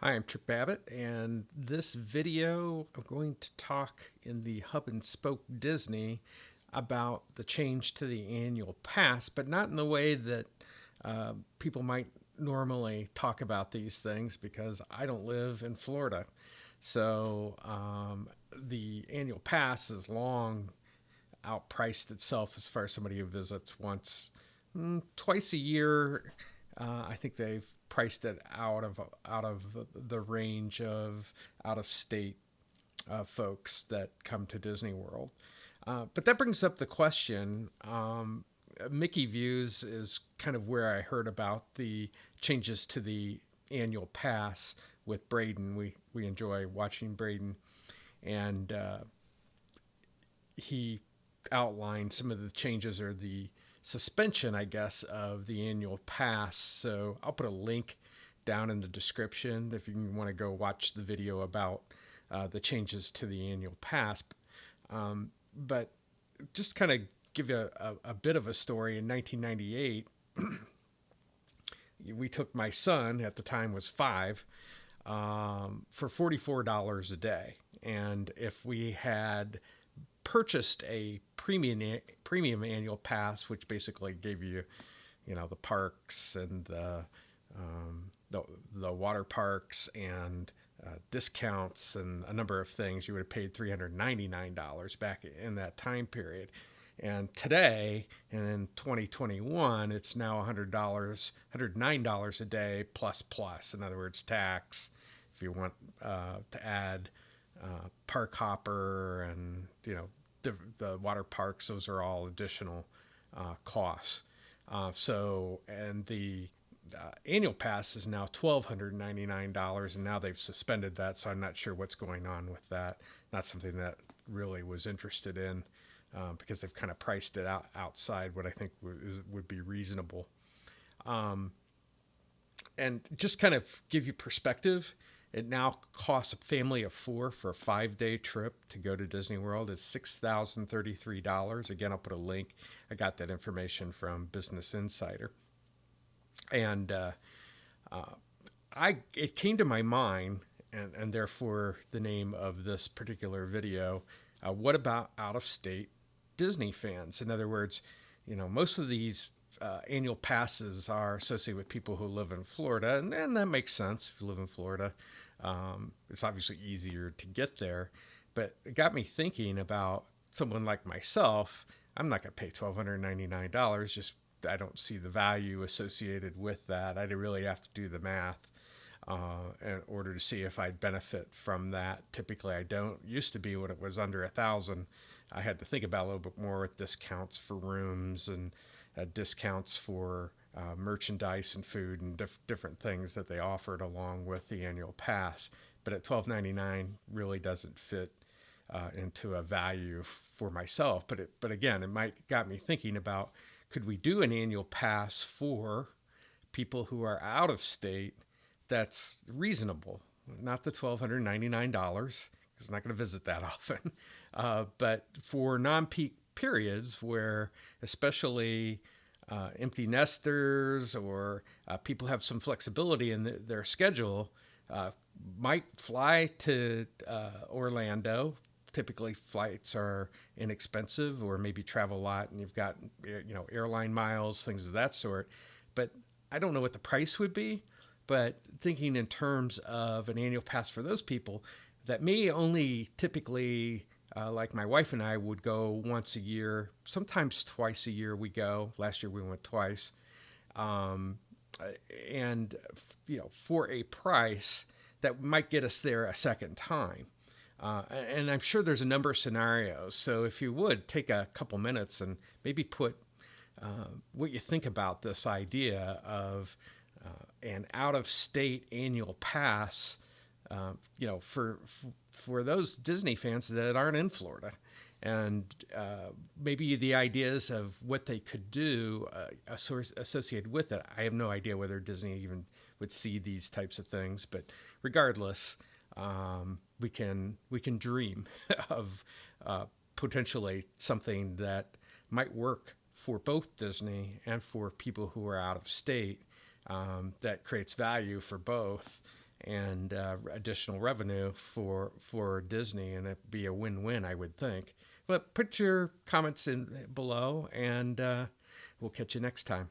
Hi, I'm Trick Babbitt, and this video I'm going to talk in the Hub and Spoke Disney about the change to the annual pass, but not in the way that people might normally talk about these things because I don't live in Florida. So the annual pass is long outpriced itself as far as somebody who visits once, twice a year. I think they've priced it out of the range of out of state folks that come to Disney World. But that brings up the question. Mickey Views is kind of where I heard about the changes to the annual pass with Braden. We enjoy watching Braden, and he outlined some of the changes or the suspension, I guess, of the annual pass. So I'll put a link down in the description if you want to go watch the video about the changes to the annual pass. But just kind of give you a bit of a story. In 1998, we took my son, at the time was 5, for $44 a day. And if we had purchased a premium annual pass, which basically gave you, the parks and the water parks and discounts and a number of things, you would have paid $399 back in that time period. And today, and in 2021, it's now $109 a day plus. In other words, tax. If you want to add park hopper and the water parks, those are all additional costs. And the annual pass is now $1,299, and now they've suspended that. So I'm not sure what's going on with that. Not something that really was interested in because they've kind of priced it outside what I think would be reasonable. And just kind of give you perspective, it now costs a family of 4 for a 5-day trip to go to Disney World is $6,033. Again, I'll put a link. I got that information from Business Insider, and it came to my mind, and therefore the name of this particular video. What about out of state Disney fans? In other words, most of these annual passes are associated with people who live in Florida, and that makes sense. If you live in Florida, it's obviously easier to get there. But it got me thinking about someone like myself. I'm not going to pay $1,299. Just I don't see the value associated with that. I'd really have to do the math in order to see if I'd benefit from that. Typically, I don't. Used to be when it was under 1,000, I had to think about a little bit more with discounts for rooms and discounts for merchandise and food and different things that they offered along with the annual pass. But at $12.99, really doesn't fit into a value for myself. But again, it got me thinking about, could we do an annual pass for people who are out of state that's reasonable? Not the $1,299 because I'm not going to visit that often, but for non-peak periods where especially empty nesters or people have some flexibility in their schedule, might fly to Orlando. Typically, flights are inexpensive, or maybe travel a lot, and you've got airline miles, things of that sort. But I don't know what the price would be. But thinking in terms of an annual pass for those people that may only typically, like my wife and I, would go once a year, sometimes twice a year we go. Last year we went twice. Um, and, for a price that might get us there a second time. And I'm sure there's a number of scenarios. So if you would take a couple minutes and maybe put what you think about this idea of an out-of-state annual pass, for those Disney fans that aren't in Florida, and maybe the ideas of what they could do associated with it. I have no idea whether Disney even would see these types of things, but regardless, we can dream of potentially something that might work for both Disney and for people who are out of state, that creates value for both. and additional revenue for Disney, and it'd be a win-win, I would think. But put your comments in below, and we'll catch you next time.